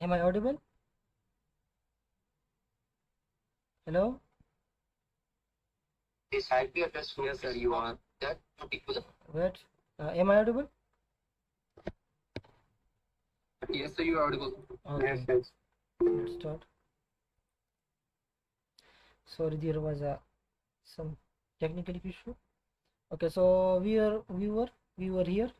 Am I audible? Hello? This IP address, yes, sir, you are that particular. Wait. Am I audible? Yes, sir, you are audible. Okay. Yes. Let's start. Sorry, there was some technical issue. Okay, so we were here.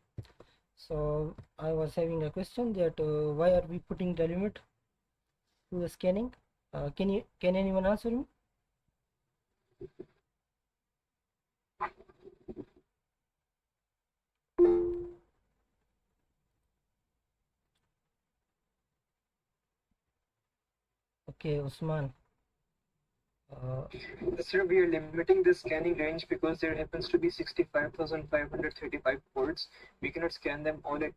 So I was having a question that why are we putting the limit to the scanning? Can anyone answer me? Okay, Usman. Sir, we are limiting the scanning range because there happens to be 65,535 ports. We cannot scan them all at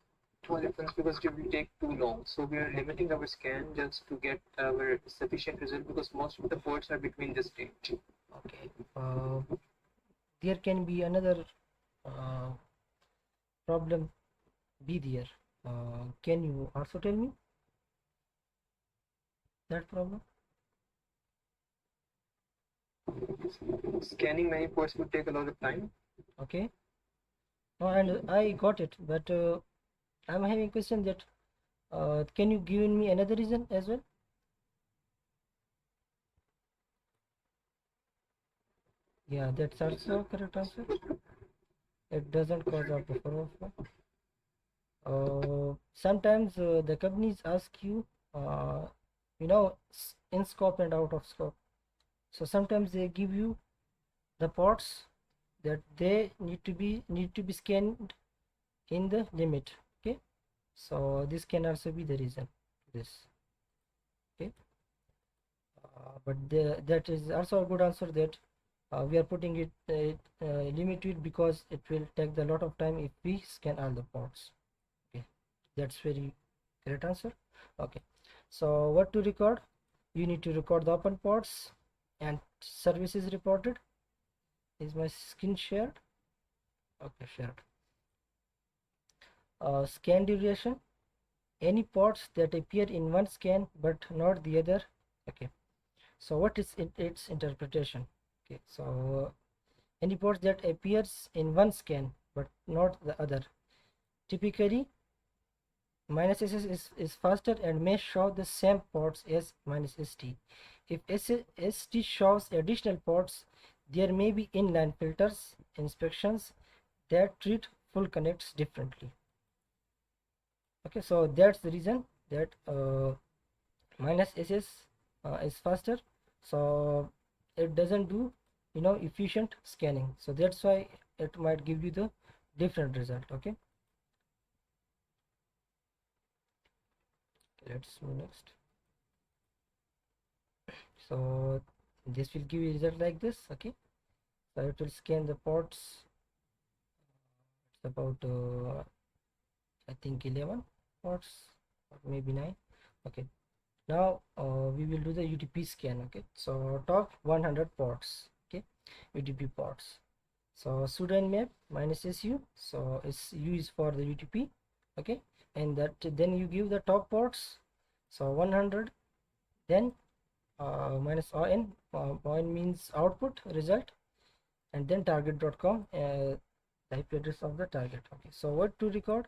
once because it will take too long. So we are limiting our scan just to get our sufficient result because most of the ports are between this range. Okay. There can be another uh, problem be there. Can you also tell me that problem? Scanning many ports would take a lot of time. Okay. No, and I got it, but I'm having a question that can you give me another reason as well? Yeah, that's also correct answer. It doesn't cause a buffer overflow. Sometimes the companies ask you, uh, in scope and out of scope. So sometimes they give you the ports that they need to be scanned in the limit. Okay, so this can also be the reason. This. Okay, but that is also a good answer that we are putting it limit to it because it will take a lot of time if we scan all the ports. Okay, that's very great answer. Okay, so what to record? You need to record the open ports and services reported. Is my screen shared? Okay, shared. Scan duration, any ports that appear in one scan but not the other. Okay, so what is its interpretation? Okay, so any ports that appears in one scan but not the other. Typically, -ss is faster and may show the same ports as -st. If st shows additional ports, there may be inline filters inspections that treat full connects differently. Okay, so that's the reason that -ss is faster, so it doesn't do efficient scanning, so that's why it might give you the different result. Okay, let's move next. So this will give you result like this. Okay, so it will scan the ports. It's about I think 11 ports or maybe 9. Okay, now we will do the UDP scan. Okay, so top 100 ports. Okay, UDP ports. So pseudo map -su, so it's U is for the UDP. Okay, and that then you give the top ports, so 100, then minus ON. ON means output result, and then target.com, the IP address of the target. Okay, so what to record?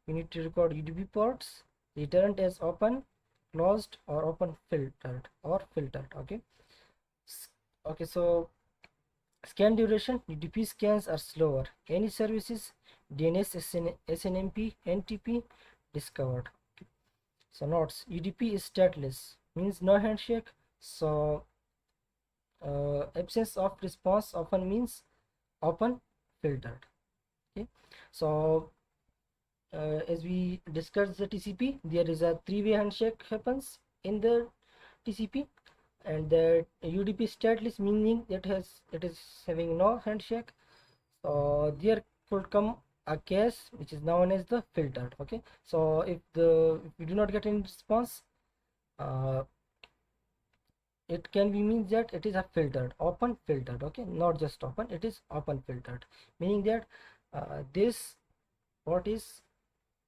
You need to record UDP ports returned as open, closed, or open filtered. Okay, okay, so scan duration, UDP scans are slower. Any services, DNS, SNMP, NTP discovered. So notes, UDP is stateless, means no handshake. So absence of response often means open filtered. Okay, so as we discussed the TCP, there is a three-way handshake happens in the TCP, and the UDP stateless meaning that it is having no handshake. So there could come a case which is known as the filtered. Okay, so if we do not get any response, uh, it can be means that it is a filtered, open filtered. Okay, not just open, it is open filtered, meaning that this port is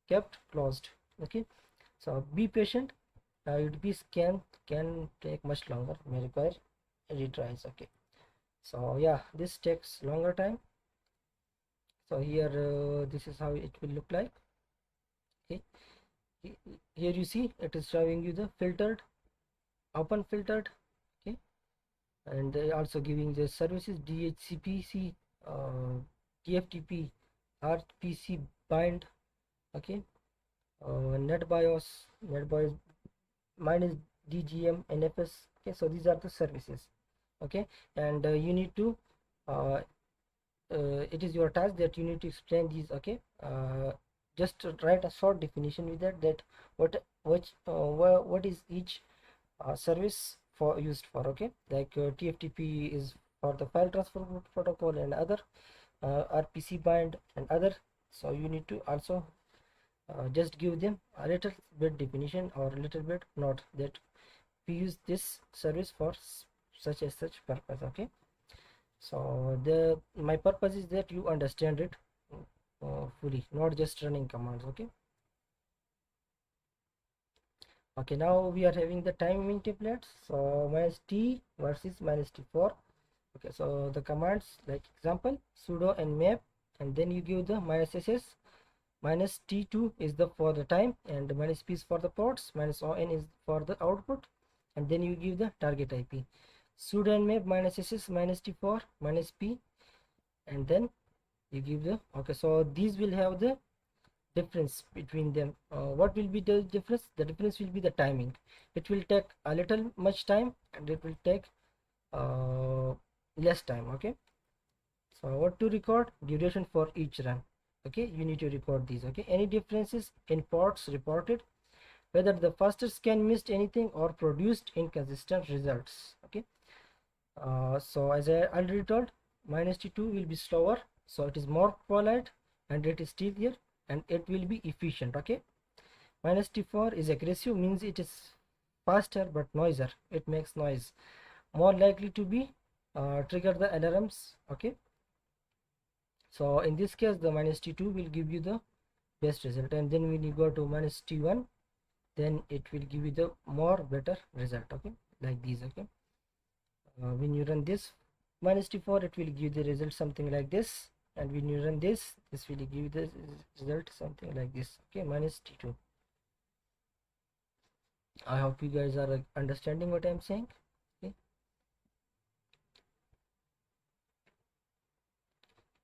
kept closed. Okay, so be patient. Now UDP scan can take much longer, may require retries. Okay, so yeah, this takes longer time. So here this is how it will look like. Okay, here you see it is showing you the filtered, open filtered. Okay, and they also giving the services DHCP, TFTP, RPC bind. Okay, NetBIOS, mine is DGM, NFS. Okay, so these are the services. Okay, and you need to uh, it is your task that you need to explain these. Okay, just write a short definition with that what is each service for used for. Okay, like TFTP is for the file transfer protocol, and other RPC bind and other. So you need to also just give them a little bit definition or a little bit note that we use this service for such as such purpose. Okay, so the my purpose is that you understand it fully, not just running commands. Okay, okay, now we are having the timing templates. So minus t versus minus t4. Okay, so the commands, like example sudo and map, and then you give the minus ss. Minus t2 is the for the time, and minus p is for the ports, minus on is for the output, and then you give the target IP. Sudo and map minus ss minus t4 minus p, and then you give the. Okay, so these will have the difference between them. What will be the difference? The difference will be the timing. It will take a little much time, and it will take less time. Okay, so what to record? Duration for each run. Okay, you need to record these. Okay, any differences in ports reported, whether the faster scan missed anything or produced inconsistent results. Okay, so as I already told, minus t2 will be slower, so it is more polite, and it is still here, and it will be efficient. Okay, minus t4 is aggressive, means it is faster but noisier, it makes noise, more likely to be trigger the alarms. Okay, so in this case the minus t2 will give you the best result, and then when you go to minus t1, then it will give you the more better result. Okay, like these. Okay, when you run this minus t4, it will give the result something like this, and when you run this will give the result something like this. Okay, minus t2. I hope you guys are understanding what I'm saying. Okay,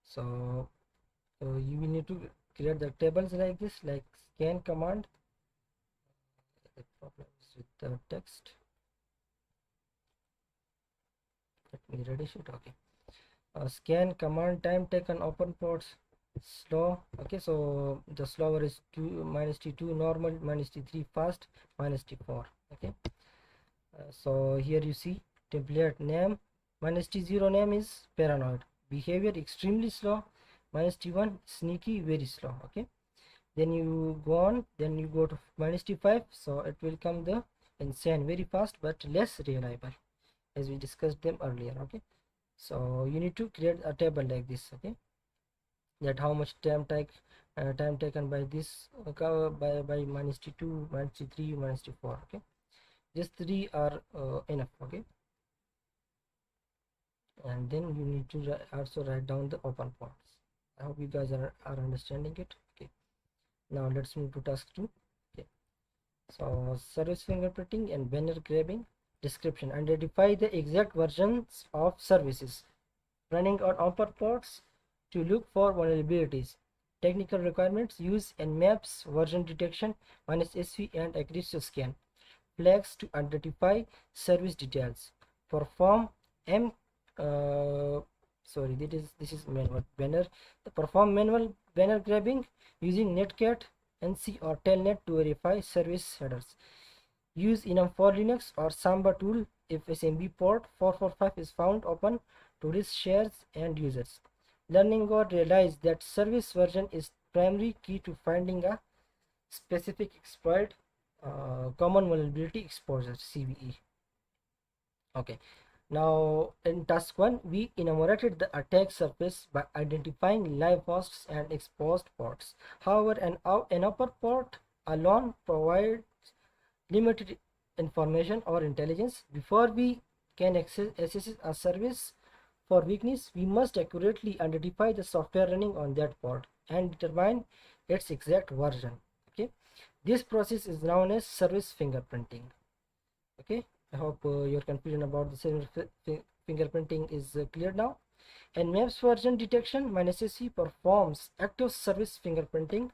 so you will need to create the tables like this, like scan command. The problem is with the text. Let me reddish it. Okay, scan command time taken open ports slow. Okay, so the slower is 2 minus t2 normal, minus t3 fast, minus t4. Okay, so here you see template name. Minus t0 name is paranoid, behavior extremely slow. Minus t1 sneaky, very slow. Okay, then you go on, then you go to minus t5, so it will come the insane, very fast but less reliable, as we discussed them earlier. Okay, so you need to create a table like this. Okay, that how much time taken by this by minus t2, minus t3, minus t4. Okay, just three are enough. Okay, and then you need to also write down the open ports. I hope you guys are understanding it. Okay, now let's move to task 2. Okay, so service fingerprinting and banner grabbing. Description: identify the exact versions of services running on open ports to look for vulnerabilities. Technical requirements: use nmaps version detection minus SV and aggressive scan flags to identify service details. Perform m sorry, this is manual banner. Perform manual banner grabbing using netcat, nc or telnet to verify service headers. Use enum for Linux or Samba tool if SMB port 445 is found open to risk shares and users. Learning or realize that service version is primary key to finding a specific exploit, common vulnerability exposure, CVE. Okay, now in task 1 we enumerated the attack surface by identifying live hosts and exposed ports. However, an upper port alone provides limited information or intelligence. Before we can assess a service for weakness, we must accurately identify the software running on that port and determine its exact version. Okay, this process is known as service fingerprinting. Okay, I hope your confusion about the service fingerprinting is clear now. And Nmap's version detection (SSV) performs active service fingerprinting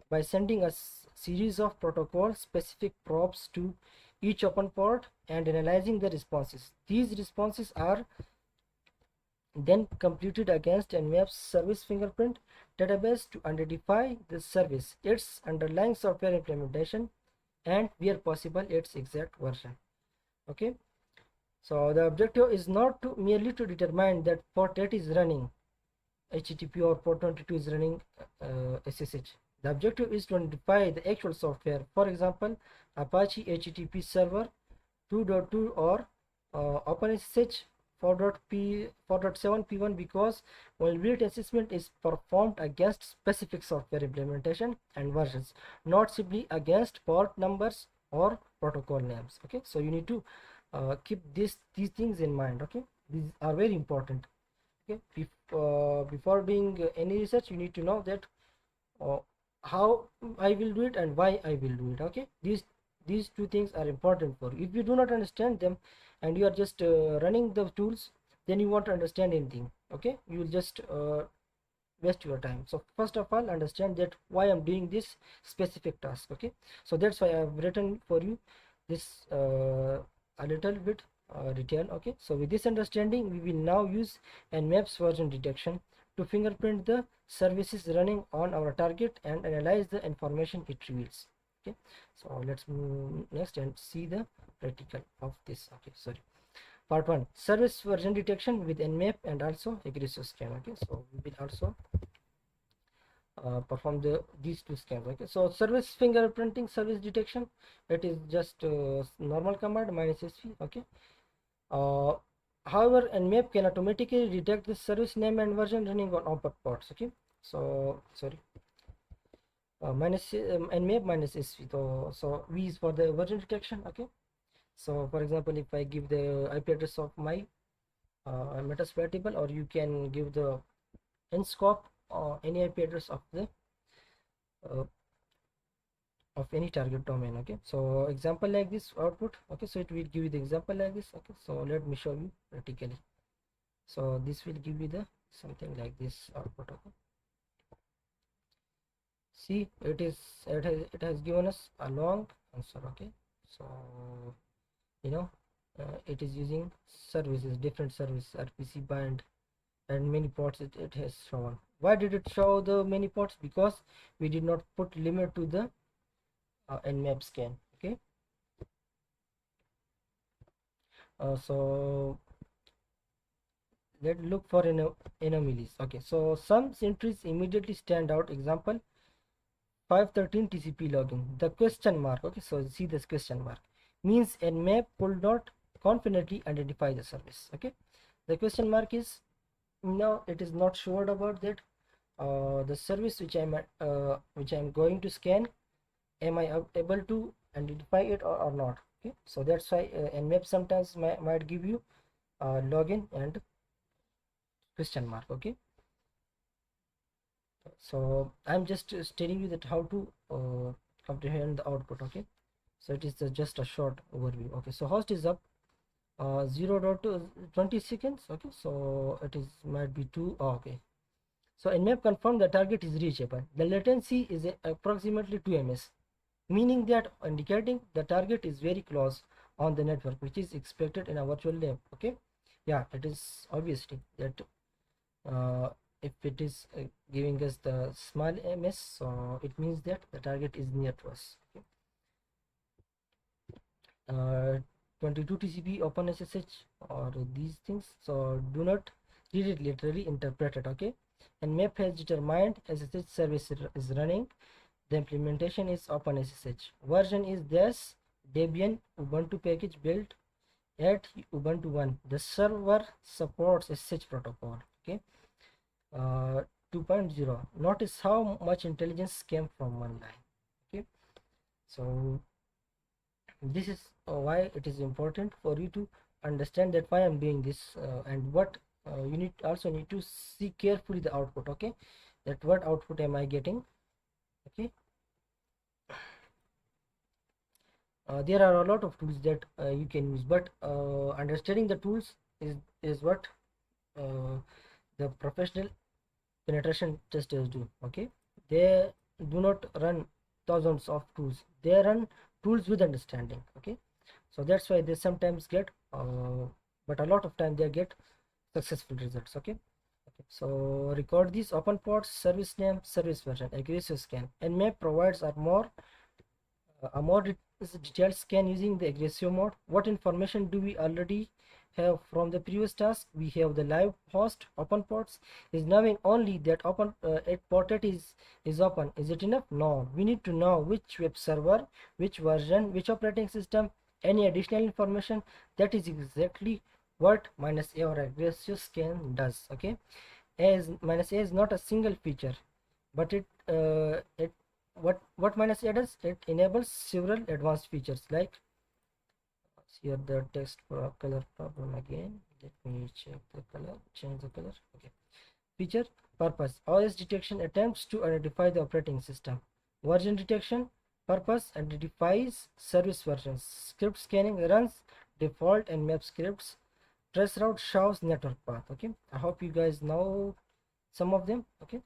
by sending a series of protocol-specific probes to each open port and analyzing the responses. These responses are then computed against Nmap's service fingerprint database to identify the service, its underlying software implementation, and where possible its exact version. Okay, so the objective is not to merely to determine that port 8 is running HTTP or port 22 is running SSH. The objective is to identify the actual software. For example, Apache HTTP server 2.2 or OpenSSH 4.7 P1, because vulnerability assessment is performed against specific software implementation and versions, not simply against port numbers or protocol names. Okay, so you need to keep these things in mind. Okay, these are very important. Okay, before doing any research, you need to know that how I will do it and why I will do it. Okay, these two things are important for you. If you do not understand them and you are just running the tools, then you won't understand anything. Okay, you will just waste your time. So first of all, understand that why I'm doing this specific task. Okay, so that's why I've written for you this a little bit detail. Okay, so with this understanding, we will now use Nmap's version detection to fingerprint the services running on our target and analyze the information it reveals. Okay, so let's move next and see the practical of this. Okay, sorry. Part 1, service version detection with Nmap and also aggressive scan. Okay, so we will also perform these two scans. Okay, so service fingerprinting, service detection, it is just normal command -sv. Okay, however, Nmap can automatically detect the service name and version running on open ports. Okay, so sorry, Nmap -sv. So V is for the version detection. Okay, so for example, if I give the IP address of my Metasploit table, or you can give the nscope or any IP address of the of any target domain. Okay, so example like this output. Okay, so it will give you the example like this. Okay, so let me show you practically. So this will give you the something like this output. Okay, see, it has given us a long answer. Okay, so you know it is using services, different service RPC bind, and many ports it has shown. Why did it show the many ports? Because we did not put limit to the Nmap scan. Okay, so let's look for anomalies. Okay, so some entries immediately stand out. Example 513 TCP login, the question mark. Okay, so see this question mark means Nmap could not confidently identify the service. Okay, the question mark is, no, it is not sure about that the service which I'm going to scan, am I able to identify it or not. Okay, so that's why Nmap sometimes might give you login and question mark. Okay, so I'm just telling you that how to comprehend the output. Okay, so it is just a short overview. Okay, so host is up 0.20 seconds. Okay, so it is might be 2. Oh, okay, so Nmap confirmed the target is reachable. The latency is approximately 2 ms, meaning that indicating the target is very close on the network, which is expected in a virtual lab. Okay, yeah, it is obviously that if it is giving us the small ms, so it means that the target is near to us. Okay, 22 TCP open SSH or these things, so do not read it literally, interpret it. Okay, and Nmap has determined SSH service is running. The implementation is OpenSSH. Version is this Debian Ubuntu package built at Ubuntu 1. The server supports SSH protocol. Okay, 2.0. Notice how much intelligence came from one line. Okay, so This is why it is important for you to understand that why I'm doing this, and what you need to see carefully the output. Okay, that what output am I getting. Okay, there are a lot of tools that you can use, but understanding the tools is what uh, the professional penetration testers do. Okay, they do not run thousands of tools, they run tools with understanding. Okay, so that's why they sometimes get but a lot of time they get successful results. Okay, so record these open ports, service name, service version, aggressive scan, and map provides are more a more detailed scan using the aggressive mode. What information do we already have from the previous task? We have the live host open ports is knowing only that open ported is open. Is it enough? No, we need to know which web server, which version, which operating system, any additional information. That is exactly what -a or aggressive scan does. Okay, as -a is not a single feature, but it what -a does, it enables several advanced features like here the text color problem again. Let me check the color, change the color. Okay, feature purpose: OS detection attempts to identify the operating system. Version detection purpose: identifies service versions. Script scanning runs default and map scripts. Traceroute shows network path. Okay, I hope you guys know some of them. Okay,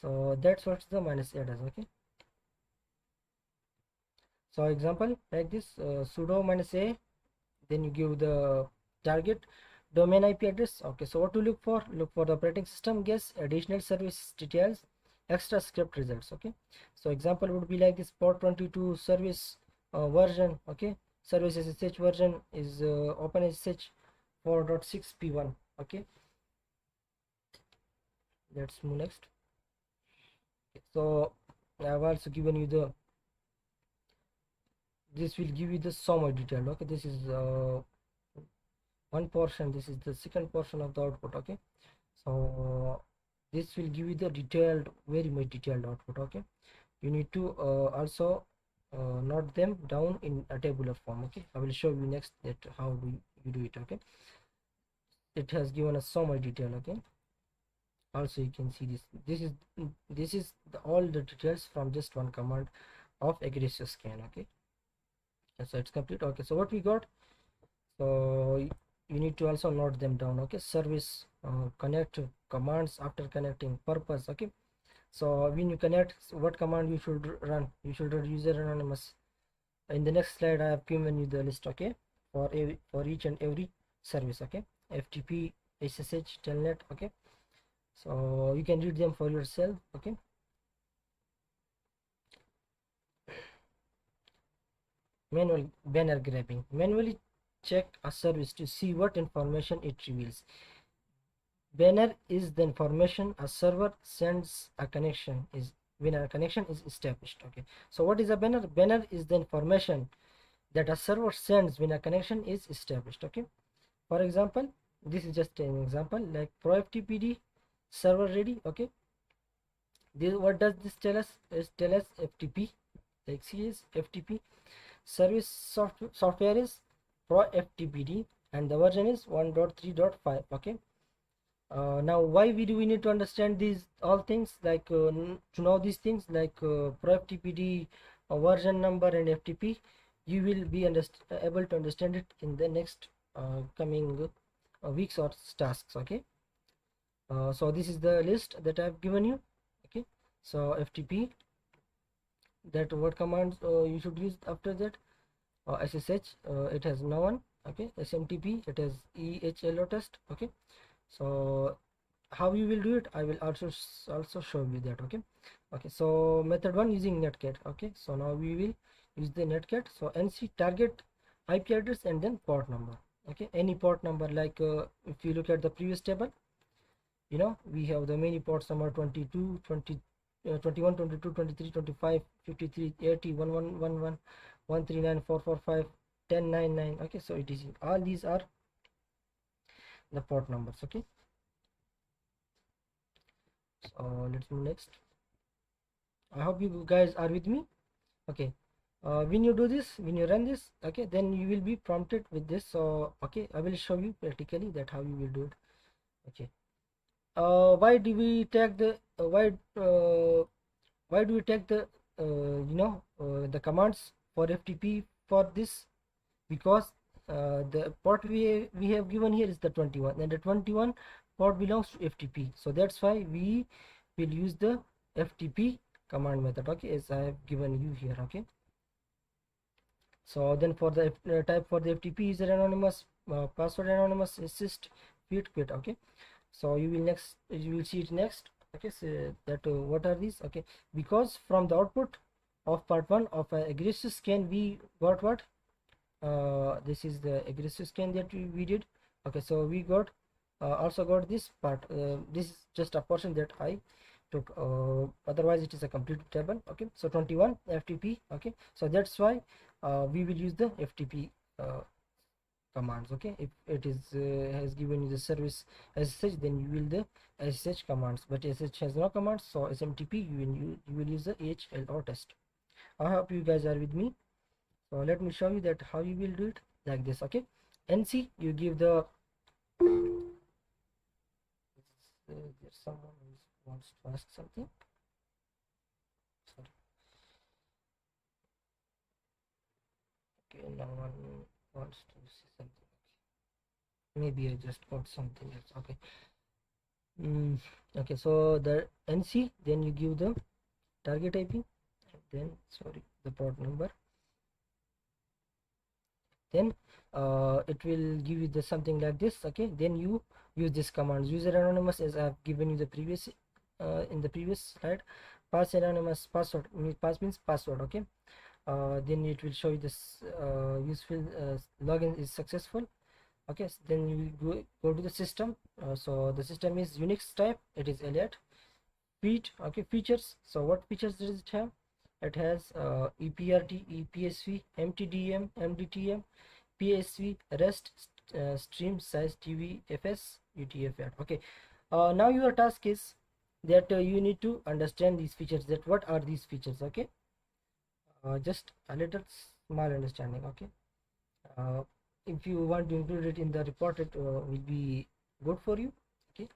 so that's what the -a does. Okay, so example like this, sudo -a, then you give the target domain IP address. Okay, so what to look for? Look for the operating system guess, additional service details, extra script results. Okay, so example would be like this: port 22 service version. Okay, service SSH version is OpenSSH 4.6 p1. Okay, let's move next. So I've also given you the, this will give you the so much detail. Okay, this is one portion, this is the second portion of the output. Okay, so this will give you the detailed, very much detailed output. Okay, you need to also note them down in a tabular form. Okay, I will show you next that how do you do it. Okay, it has given us so much detail. Okay, also you can see this is all the details from just one command of aggressive scan. Okay, so it's complete. Okay, so what we got, so you need to also note them down. Okay, service connect commands after connecting, purpose. Okay, so when you connect, what command you should run? You should run user anonymous. In the next slide I have given you the list. Okay, for each and every service. Okay, FTP, SSH, telnet. Okay, so you can read them for yourself. Okay, manual banner grabbing: manually check a service to see what information it reveals. Banner is the information a server sends a connection is when a connection is established. Okay, so what is a banner? Banner is the information that a server sends when a connection is established. Okay, for example, this is just an example like ProFTPD server ready. Okay, this, what does this tell us? Is tell us FTP, like C is FTP service software is ProFTPD and the version is 1.3.5. Okay, now why do we need to understand these all things, like to know these things like ProFTPD version number and FTP? You will be able to understand it in the next coming weeks or tasks. Okay, so this is the list that I've given you. Okay, so FTP, that what commands you should use after that. SSH, it has no one. Okay, SMTP, it has EHLO test. Okay, so how you will do it, I will also show you that. Okay, okay, so method 1 using netcat. Okay, so now we will use the netcat. So NC target IP address and then port number. Okay, any port number, like if you look at the previous table, you know we have the many ports number 22, 20, 21, 22, 23, 25, 53, 80, 1111, 139, 445, 1099. Okay, so it is all these are the port numbers. Okay, so let's move next. I hope you guys are with me. Okay, When you do this, when you run this, okay, then you will be prompted with this. So okay, I will show you practically that how you will do it. Okay, why do we take the why do we take the the commands for FTP for this? Because the port we have given here is the 21, and the 21 port belongs to FTP, so that's why we will use the FTP command method, okay, as I have given you here. Okay, so then for the type for the FTP, user anonymous, password anonymous, assist, feed, quit. Okay, so you will see it next. Okay, so that what are these? Okay, because from the output of part 1 of aggressive scan we got what, this is the aggressive scan that we did. Okay, so we got also got this part. This is just a portion that I took, otherwise it is a complete table. Okay, so 21 FTP. Okay, so that's why we will use the FTP commands. Okay, if it is has given you the service SSH, then you will the SSH commands, but SSH has no commands, so SMTP you will use the HLO test. I hope you guys are with me. So let me show you that how you will do it like this. Okay, NC, you give the there's someone who wants to ask something. Sorry. Okay, no one wants to see something. Maybe I just got something else. Okay. Okay, so the NC, then you give the target IP, and then sorry, the port number. Then it will give you the something like this. Okay, then you use this commands, user anonymous, as I have given you the previous in the previous slide. Pass anonymous password, pass means password. Okay, then it will show you this useful login is successful. Okay, so then you go to the system. So the system is Unix type, it is Elliot. Feed, okay, features. So what features does it have? It has EPRT, EPSV, MTDM, MDTM, PSV, REST, stream size, TV, FS, UTF-8. Okay, now your task is that you need to understand these features, that what are these features. Okay, just a little small understanding. Okay, uh, if you want to include it in the report, it will be good for you. Okay,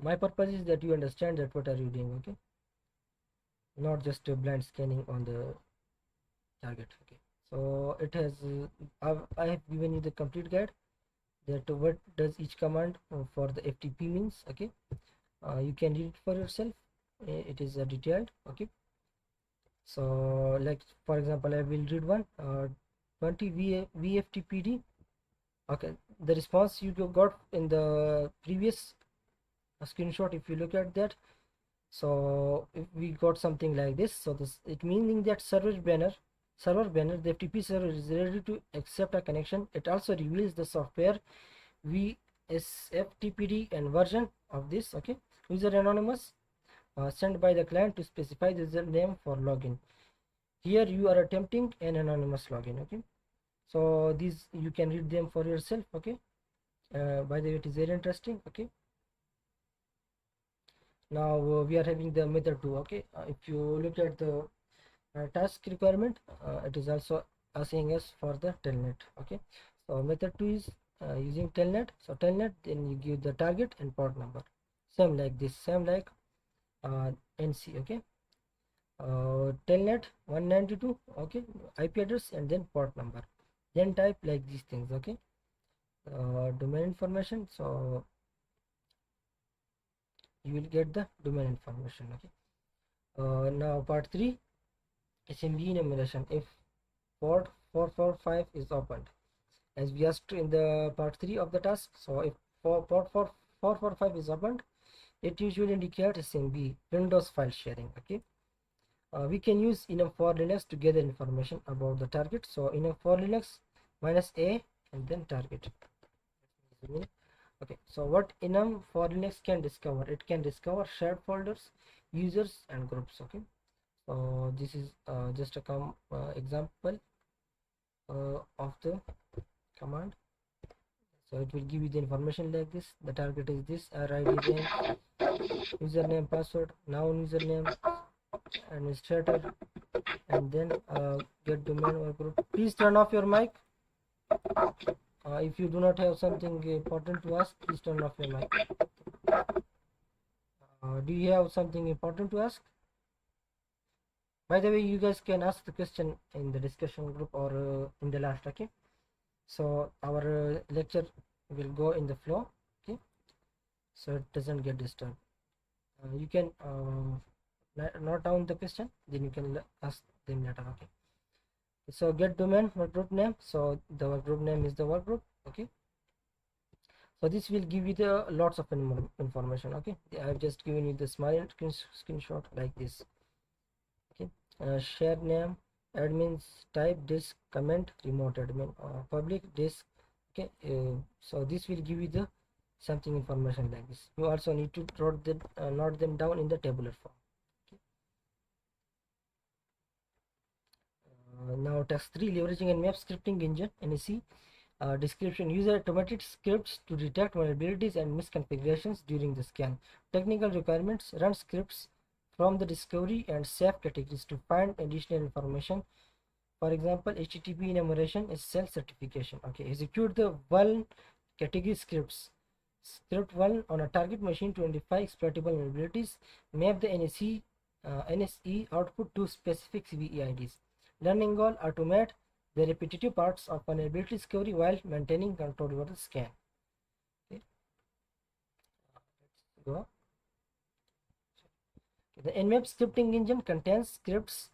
my purpose is that you understand that what are you doing. Okay, not just blind scanning on the target. Okay, so it has I have given you the complete guide that what does each command for the FTP means. Okay, you can read it for yourself. It is detailed. Okay, so like for example I will read one, 20 VFTPD. Okay, the response you got in the previous screenshot, if you look at that, so if we got something like this, so this it meaning that server banner, the FTP server is ready to accept a connection. It also reveals the software VSFTPD and version of this. Okay, user anonymous, sent by the client to specify the username for login. Here you are attempting an anonymous login. Okay, so these you can read them for yourself. Okay, by the way, it is very interesting. Okay, now we are having the method 2. Okay, if you look at the task requirement, it is also asking us for the telnet. Okay, so method 2 is using telnet. So telnet, then you give the target and port number, same like this, same like NC. Okay, telnet 192. Okay, IP address and then port number, then type like these things. Okay, domain information, so you will get the domain information. Okay, now part 3, SMB enumeration. If port 445 is opened, as we asked in the part 3 of the task, so if port 445 is opened, it usually indicates SMB, Windows file sharing. Okay, we can use enum for Linux to gather information about the target. So enum for Linux -a and then target. Okay, so what enum for Linux can discover? It can discover shared folders, users and groups. Okay, so this is just a example of the command. So it will give you the information like this. The target is this, RID rank, username, password, noun username, administrator, and then get domain workgroup. Please turn off your mic. If you do not have something important to ask, please turn off your mic. Do you have something important to ask? By the way, you guys can ask the question in the discussion group or in the last. Okay, so our lecture will go in the flow. Okay, so it doesn't get disturbed. You can note down the question, then you can ask them later. Okay, so get domain workgroup name. So the workgroup name is the workgroup. Okay, so this will give you the lots of information. Okay, I've just given you the small screenshot like this. Okay, share name, admins type, disk, comment, remote admin, public disk. Okay, so this will give you the something information like this. You also need to note them down in the tabular form. Okay. Now task 3, leveraging Nmap scripting engine, NSE. Description: user automated scripts to detect vulnerabilities and misconfigurations during the scan. Technical requirements: run scripts from the discovery and SAF categories to find additional information. For example, HTTP enumeration is self-certification. Okay, execute the vuln category scripts. Script 1 on a target machine to identify exploitable vulnerabilities. Map the NSE output to specific CVE-IDs. Learning goal: automate the repetitive parts of vulnerability discovery while maintaining control over the scan. Okay. Let's go. The Nmap scripting engine contains scripts